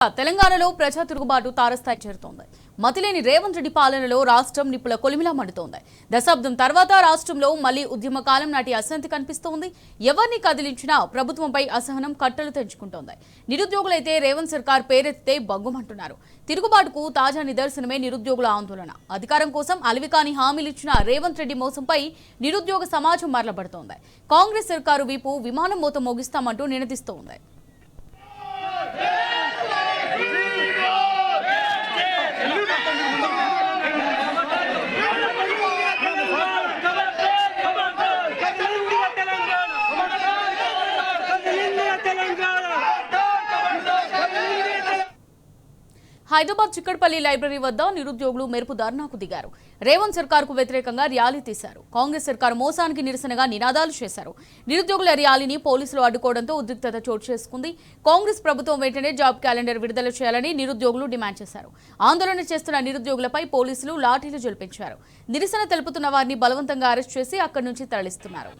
తెలంగాణలో ప్రజా తిరుగుబాటు తారస్థాయి చేరుతోంది. మతిలేని రేవంత్ రెడ్డి పాలనలో రాష్ట్రం నిప్పుల కొలిమిలా మండుతోంది. దశాబ్దం తర్వాత రాష్ట్రంలో మళ్లీ ఉద్యమ కాలం నాటి అశాంతి కనిపిస్తోంది. ఎవరిని కదిలించినా ప్రభుత్వంపై అసహనం కట్టలు తెంచుకుంటోంది. నిరుద్యోగులైతే రేవంత్ సర్కార్ పేరెత్తితే బగ్గుమంటున్నారు. తిరుగుబాటుకు తాజా నిదర్శనమే నిరుద్యోగుల ఆందోళన. అధికారం కోసం అలివికాని హామీలిచ్చిన రేవంత్ రెడ్డి మోసంపై నిరుద్యోగ సమాజం మరలబడుతోంది. కాంగ్రెస్ సర్కారు వీపు విమానం మోత మోగిస్తామంటూ నినదిస్తోంది. హైదరాబాద్ చిక్కడపల్లి లైబ్రరీ వద్ద నిరుద్యోగులు మెరుపు ధర్నాకు దిగారు. రేవంత్ సర్కార్కు వ్యతిరేకంగా ర్యాలీ తీశారు. కాంగ్రెస్ సర్కారు మోసానికి నిరసనగా నినాదాలు చేశారు. నిరుద్యోగుల ర్యాలీని పోలీసులు అడ్డుకోవడంతో ఉద్రిక్తత చోటు చేసుకుంది. కాంగ్రెస్ ప్రభుత్వం వెంటనే జాబ్ క్యాలెండర్ విడుదల చేయాలని నిరుద్యోగులు డిమాండ్ చేశారు. ఆందోళన చేస్తున్న నిరుద్యోగులపై పోలీసులు లాఠీలు జల్పించారు. నిరసన తెలుపుతున్న వారిని బలవంతంగా అరెస్ట్ చేసి అక్కడి నుంచి తరలిస్తున్నారు.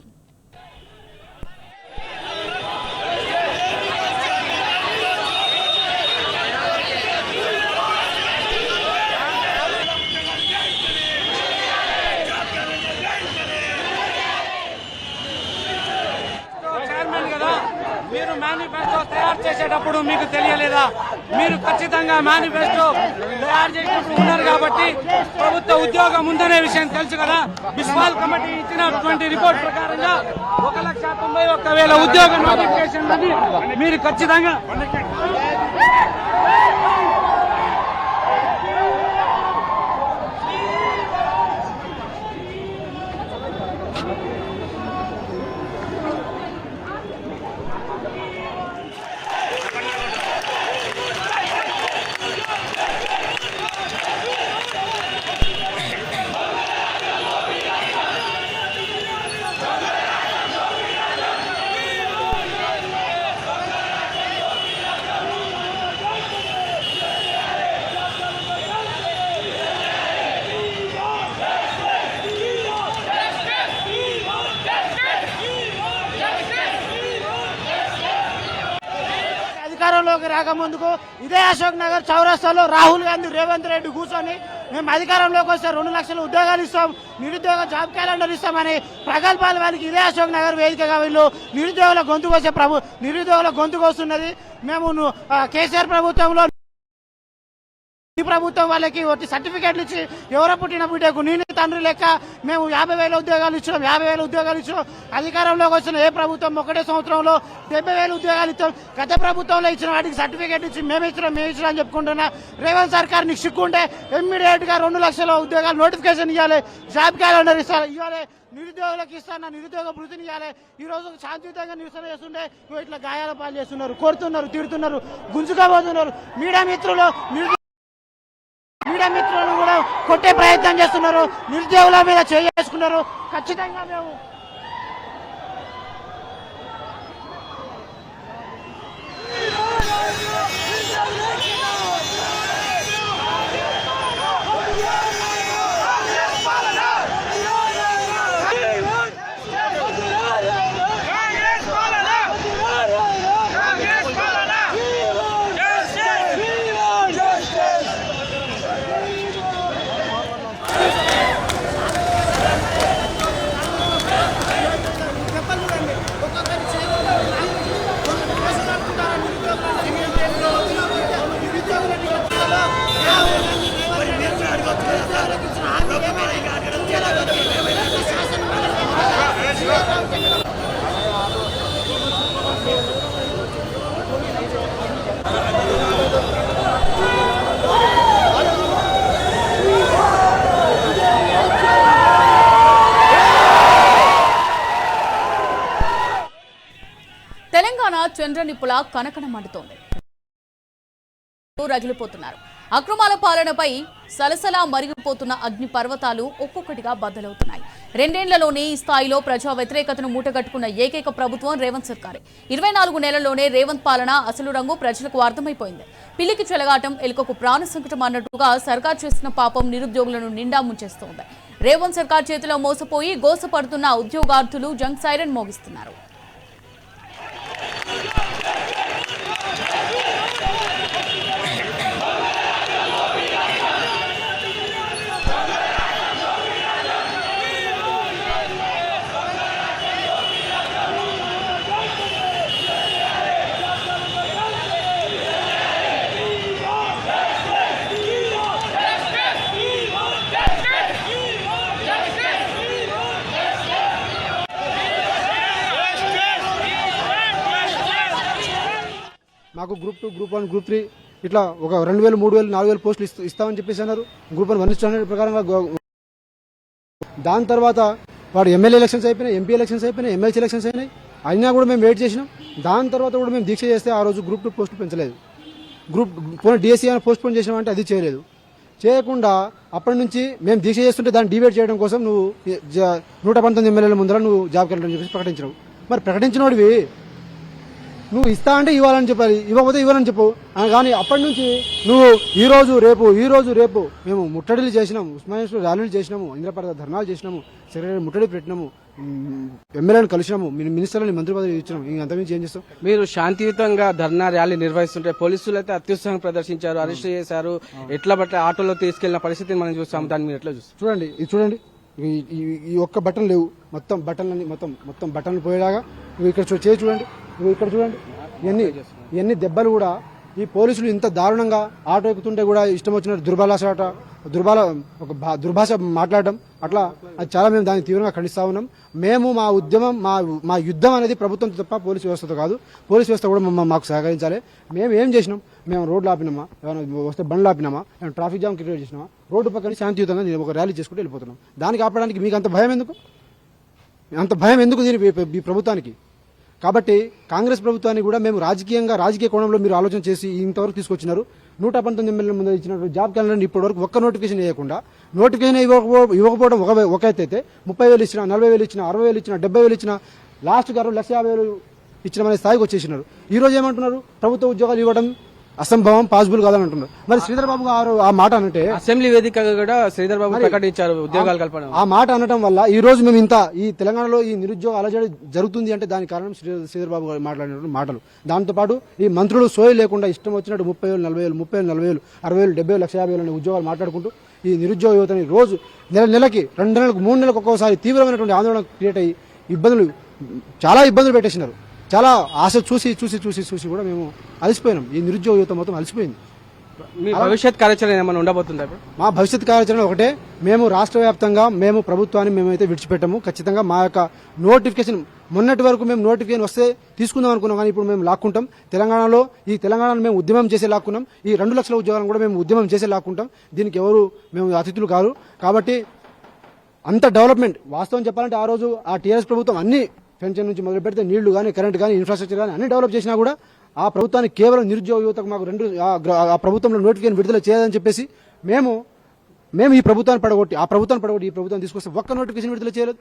మీరు మేనిఫెస్టో తయారు చేసేటప్పుడు మీకు తెలియలేదా? మీరు ఖచ్చితంగా మేనిఫెస్టో తయారు చేసినప్పుడు ఉన్నారు కాబట్టి ప్రభుత్వ ఉద్యోగం ఉందనే విషయం తెలుసు కదా. బిస్వాల్ కమిటీ ఇచ్చినటువంటి రిపోర్ట్ ప్రకారంగా 1,91,000 ఉద్యోగ నోటిఫికేషన్లని మీరు ఖచ్చితంగా అధికారంలోకి రాకముందుకు ఇదే అశోక్ నగర్ చౌరస్తాలో రాహుల్ గాంధీ రేవంత్ రెడ్డి కూర్చొని మేము అధికారంలోకి వస్తే 2 లక్షల ఉద్యోగాలు ఇస్తాం, నిరుద్యోగ జాబ్ క్యాలెండర్ ఇస్తామని ప్రగల్భాలు వాళ్ళకి ఇదే అశోక్ నగర్ వేదికగా వీళ్ళు నిరుద్యోగుల గొంతుకు వచ్చే నిరుద్యోగుల గొంతుకు వస్తున్నది. మేము కేసీఆర్ ప్రభుత్వంలో ప్రభుత్వం వాళ్ళకి ఒకటి సర్టిఫికేట్లు ఇచ్చి ఎవరో పుట్టిన బిడ్డకు నేను తండ్రి లెక్క మేము 50,000 ఉద్యోగాలు ఇచ్చినాం, 50,000 ఉద్యోగాలు ఇచ్చినాం. అధికారంలోకి వచ్చిన ఏ ప్రభుత్వం ఒకటే సంవత్సరంలో 70,000 ఉద్యోగాలు ఇస్తాం. గత ప్రభుత్వంలో ఇచ్చిన వాటికి సర్టిఫికేట్ ఇచ్చి మేము ఇచ్చినాం అని చెప్పుకుంటున్నా. రేవంత్ సర్కార్ నీకు సిక్కుంటే ఇమ్మీడియట్ గా 2 లక్షల ఉద్యోగాలు నోటిఫికేషన్ ఇవ్వాలి, జాబ్ క్యాలెండర్ ఇవ్వాలి, నిరుద్యోగులకు ఇస్తాను నిరుద్యోగ వృత్తిని ఇవ్వాలి. ఈ రోజు శాంతియుతంగా నిరసన చేస్తుంటే ఇట్లా గాయాల పాలు చేస్తున్నారు, కొడుతున్నారు, తిడుతున్నారు, గుంజుకోబోతున్నారు. మీడియా మిత్రులను కూడా కొట్టే ప్రయత్నం చేస్తున్నారు, నిరుద్యోగుల మీద చేసుకున్నారు. ఖచ్చితంగా మేము తెలంగాణ చంద్ర నిప్పుల కనకన మండుతోంది. రగిలిపోతున్నారు. అక్రమాల పాలనపై సలసలా మరిగిపోతున్న అగ్ని పర్వతాలు ఒక్కొక్కటిగా బద్దలవుతున్నాయి. 2 ఏళ్లలోనే ఈ స్థాయిలో ప్రజా వ్యతిరేకతను మూటగట్టుకున్న ఏకైక ప్రభుత్వం రేవంత్ సర్కారే. 24 నెలల్లోనే రేవంత్ పాలన అసలు రంగు ప్రజలకు అర్థమైపోయింది. పిల్లికి చెలగాటం, ఎలుకకు ప్రాణ సంకటం అన్నట్టుగా సర్కార్ చేసిన పాపం నిరుద్యోగులను నిండా ముంచేస్తోంది. రేవంత్ సర్కార్ చేతిలో మోసపోయి గోసపడుతున్న ఉద్యోగార్థులు జంగ్ సైరన్ మోగిస్తున్నారు. మాకు గ్రూప్ 2, గ్రూప్ 1, గ్రూప్ 3 ఇట్లా ఒక 2000, 3000, 4000 పోస్టులు ఇస్తామని చెప్పేసి అన్నారు. గ్రూప్ 1 1:100 ప్రకారంగా దాని తర్వాత వాడు ఎమ్మెల్యే ఎలక్షన్స్ అయిపోయినాయి, ఎంపీ ఎలక్షన్స్ అయిపోయినాయి, ఎమ్మెల్సీ ఎలక్షన్స్ అయినాయి. అయినా కూడా మేము వెయిట్ చేసినాం. దాని తర్వాత కూడా మేము దీక్ష చేస్తే ఆ రోజు గ్రూప్ 2 పోస్టులు పెంచలేదు. డిఎస్సీ అయినా పోస్ట్ పోన్ చేసినామంటే అది చేయలేదు. చేయకుండా అప్పటి నుంచి మేము దీక్ష చేస్తుంటే దాన్ని డిబేట్ చేయడం కోసం నువ్వు 119 ఎమ్మెల్యేల ముందర నువ్వు జాబ్ క్యాలెండర్ చెప్పేసి ప్రకటించినావు. మరి ప్రకటించినోడివి నువ్వు ఇస్తా అంటే ఇవ్వాలని చెప్పాలి, ఇవ్వకపోతే ఇవ్వాలని చెప్పు. కానీ అప్పటి నుంచి నువ్వు ఈ రోజు రేపు మేము ముట్టడిలు చేసినాము, ఉస్మానియాలో ర్యాలీలు చేసినాము, ఇంద్రపర్ద ధర్నాలు చేసినాము, సెక్రటరీ ముట్టడి పెట్టినాము, ఎమ్మెల్యేలను కలిసినాము, మంత్రులని మంత్రి పదవి ఇచ్చినాము. ఇంకంతకుమించి ఏం చేస్తాం? మీరు శాంతియుతంగా ధర్నా ర్యాలీ నిర్వహిస్తుంటే పోలీసులు అయితే అత్యుత్సాహం ప్రదర్శించారు, అరెస్ట్ చేశారు, ఎట్లా బట్ట ఆటోలో తీసుకెళ్లిన పరిస్థితిని మనం చూస్తాం. దాన్ని మీరు ఎట్లా చూస్తాం? చూడండి ఈ ఒక్క బటన్ లేవు, మొత్తం బటన్లని మొత్తం బటన్లు పోయేలాగా. ఇక్కడ చూడండి, ఇక్కడ చూడండి, ఇవన్నీ దెబ్బలు కూడా ఈ పోలీసులు ఇంత దారుణంగా ఆటో ఎక్కుతుంటే కూడా ఇష్టం వచ్చినట్టు దుర్భాష మాట్లాడడం, అట్లా అది చాలా మేము దాన్ని తీవ్రంగా ఖండిస్తా ఉన్నాం. మేము మా ఉద్యమం మా యుద్ధం అనేది ప్రభుత్వం తప్ప పోలీసు వ్యవస్థతో కాదు. పోలీసు వ్యవస్థ కూడా మాకు సహకరించాలి. మేము ఏం చేసినాం? మేము రోడ్లు ఆపినామా, ఏమైనా వస్తే బండ్లు ఆపినామా, ఏమైనా ట్రాఫిక్ జామ్ క్రియేట్ చేసినామా? రోడ్డు పక్కన శాంతియుతంగా నేను ఒక ర్యాలీ చేసుకుంటూ వెళ్ళిపోతున్నాం. దానికి ఆపడానికి మీకు అంత భయం ఎందుకు? అంత భయం ఎందుకు ఈ ప్రభుత్వానికి? కాబట్టి కాంగ్రెస్ ప్రభుత్వాన్ని కూడా మేము రాజకీయ కోణంలో మీరు ఆలోచన చేసి ఇంతవరకు తీసుకొచ్చినారు. 119 ఎమ్మెల్యేల ముందు ఇచ్చినటువంటి జాబ్ క్యాలెండర్ ఇప్పటివరకు ఒక్క నోటిఫికేషన్ వేయకుండా, నోటిఫికేషన్ ఇవ్వకపోవడం ఒక ఎత్తు అయితే 30,000 ఇచ్చినా, 40,000 ఇచ్చినా, 60,000 ఇచ్చినా, 70,000 ఇచ్చినా, లాస్ట్కి 1,50,000 ఇచ్చిన అనే స్థాయికి వచ్చేసినారు. ఈ రోజు ఏమంటున్నారు? ప్రభుత్వ ఉద్యోగాలు ఇవ్వడం అసంభవం, పాసిబుల్ కాదని అంటున్నారు. మరి శ్రీధర్ బాబు గారు ఆ మాట అంటే అసెంబ్లీ వేదికగా కూడా శ్రీధర్ బాబు ప్రకటించారు ఉద్యోగాలు కల్పన. ఆ మాట అనడం వల్ల ఈ రోజు మేము ఈ తెలంగాణలో ఈ నిరుద్యోగ అలజడి జరుగుతుంది అంటే దానికి కారణం శ్రీధర్ బాబు గారు మాట్లాడిన మాటలు. దాంతోపాటు ఈ మంత్రులు సోయి లేకుండా ఇష్టం వచ్చినట్టు 30,000, 40,000, 30,000, 40,000, 70,000, 1,50,000 అనే ఉద్యోగాలు మాట్లాడుకుంటూ ఈ నిరుద్యోగ యువతని రోజు నెలకి 2 నెలలకు 3 నెలలకు ఒక్కోసారి తీవ్రమైనటువంటి ఆందోళన క్రియేట్ అయ్యి చాలా ఇబ్బందులు పెట్టేసినారు. చాలా ఆశ చూసి కూడా మేము అలసిపోయినాం. ఈ నిరుద్యోగ యువత మొత్తం అలసిపోయింది. మీ భవిష్యత్ కార్యాచరణ ఏమైనా ఉండబోతుందా? మా భవిష్యత్ కార్యాచరణ ఒకటే, మేము రాష్ట్ర వ్యాప్తంగా మేము ప్రభుత్వాన్ని మేమైతే విడిచిపెట్టాము. ఖచ్చితంగా మా యొక్క నోటిఫికేషన్ మొన్నటి వరకు మేము నోటిఫికేషన్ వస్తే తీసుకుందాం అనుకున్నాం, కానీ ఇప్పుడు మేము లాక్కుంటాం. తెలంగాణను మేము ఉద్యమం చేసే లాక్కున్నాం. ఈ 2 లక్షల ఉద్యోగాలను కూడా మేము ఉద్యమం చేసే లాక్కుంటాం. దీనికి ఎవరు మేము అతిథులు కాదు. కాబట్టి అంత డెవలప్మెంట్ వాస్తవం చెప్పాలంటే ఆ రోజు ఆ టీఆర్ఎస్ ప్రభుత్వం అన్ని పెన్షన్ నుంచి మొదలు పెడితే నీళ్లు కానీ, కరెంట్ కానీ, ఇన్ఫ్రాస్ట్రక్చర్ కానీ అన్ని డెవలప్ చేసినా కూడా ఆ ప్రభుత్వానికి కేవలం నిరుద్యోగ యువతకు మాకు ఆ ప్రభుత్వంలో నోటిఫికేషన్ విడుదల చేయదని చెప్పేసి మేము ఈ ప్రభుత్వాన్ని పడగొట్టి ఈ ప్రభుత్వాన్ని తీసుకొస్తే ఒక్క నోటిఫికేషన్ విడుదల చేయలేదు.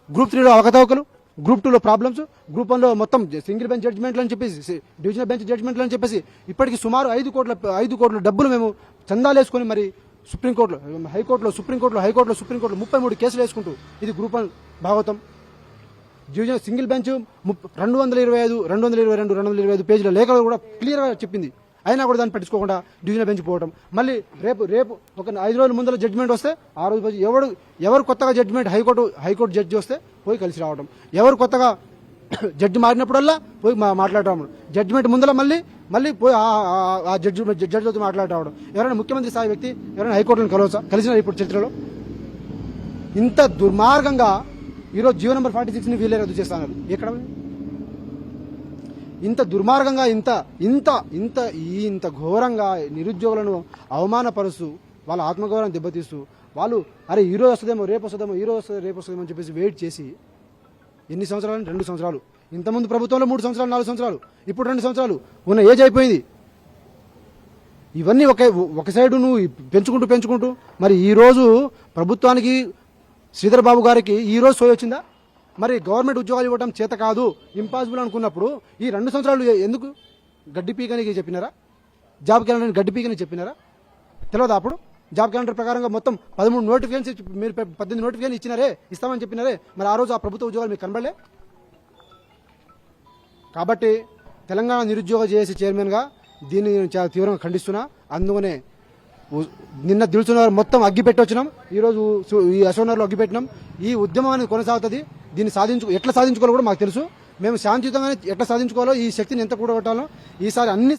గ్రూప్ 3లో అవకతవకలు, గ్రూప్ 2లో ప్రాబ్లమ్స్, గ్రూప్ 1లో మొత్తం సింగిల్ బెంచ్ జడ్జిమెంట్లు అని చెప్పేసి, డివిజనల్ బెంచ్ జడ్జిమెంట్లు అని చెప్పేసి ఇప్పటికి సుమారు 5 కోట్ల డబ్బులు మేము చందాలు వేసుకుని మరి సుప్రీంకోర్టులో, సుప్రీంకోర్టులో 33 కేసులు వేసుకుంటూ ఇది group 1 Bhagavatam. Division single bench 222, 225 పేజీల లేఖలు కూడా క్లియర్గా చెప్పింది. అయినా కూడా దాన్ని పట్టించుకోకుండా డివిజనల్ బెంచ్ పోవడం. మళ్ళీ రేపు ఒక 5 రోజుల ముందర జడ్జిమెంట్ వస్తే ఆ రోజు ఎవరు కొత్తగా జడ్జిమెంట్ హైకోర్టు జడ్జి వస్తే పోయి కలిసి రావడం, ఎవరు కొత్తగా జడ్జి మారినప్పుడల్లా పోయి మాట్లాడటం, జడ్జిమెంట్ ముందర మళ్ళీ పోయి ఆ జడ్జితో మాట్లాడటం. ఎవరైనా ముఖ్యమంత్రి స్థాయి వ్యక్తి ఎవరైనా హైకోర్టులను కలిసిన ఇప్పుడు చరిత్రలో ఇంత దుర్మార్గంగా ఈరోజు జీవో నెంబర్ 46ని వీళ్ళే రద్దు చేస్తున్నారు. ఎక్కడ ఇంత దుర్మార్గంగా ఇంత ఘోరంగా నిరుద్యోగులను అవమానపరుస్తూ వాళ్ళ ఆత్మగౌరవాన్ని దెబ్బతీస్తూ వాళ్ళు ఈ రోజు వస్తుందేమో రేపు వస్తుందేమో అని చెప్పేసి వెయిట్ చేసి ఎన్ని సంవత్సరాలు? 2 సంవత్సరాలు. ఇంతకుముందు ప్రభుత్వంలో 3 సంవత్సరాలు, 4 సంవత్సరాలు, ఇప్పుడు 2 సంవత్సరాలు ఉన్న ఏజ్ అయిపోయింది. ఇవన్నీ ఒక సైడు నువ్వు పెంచుకుంటూ మరి ఈ రోజు ప్రభుత్వానికి శ్రీధర్ బాబు గారికి ఈ రోజు సోయి వచ్చిందా? మరి గవర్నమెంట్ ఉద్యోగాలు ఇవ్వడం చేత కాదు, ఇంపాసిబుల్ అనుకున్నప్పుడు ఈ 2 సంవత్సరాలు ఎందుకు గడ్డి పీకనికి చెప్పినారా? జాబ్ క్యాలెండర్ గడ్డి పీకని చెప్పినారా? తెలియదా? అప్పుడు జాబ్ క్యాలెండర్ ప్రకారంగా మొత్తం 13 నోటిఫికేషన్స్ మీరు 18 నోటిఫికేషన్ ఇస్తామని చెప్పినారే. మరి ఆ రోజు ఆ ప్రభుత్వ ఉద్యోగాలు మీకు కనబడలే. కాబట్టి తెలంగాణ నిరుద్యోగ జేఏసీ చైర్మన్గా దీన్ని నేను చాలా తీవ్రంగా ఖండిస్తున్నా. అందుకనే నిన్న దిల్సునగర్ మొత్తం అగ్గిపెట్టి వచ్చినాం, ఈరోజు ఈ అశోక్నగర్లో అగ్గిపెట్టినాం. ఈ ఉద్యమం అనేది కొనసాగుతుంది. దీన్ని ఎట్లా సాధించుకోవాలో కూడా మాకు తెలుసు. మేము శాంతియుతంగానే ఎట్లా సాధించుకోవాలో, ఈ శక్తిని ఎంత కూడగొట్టాలో ఈసారి అన్ని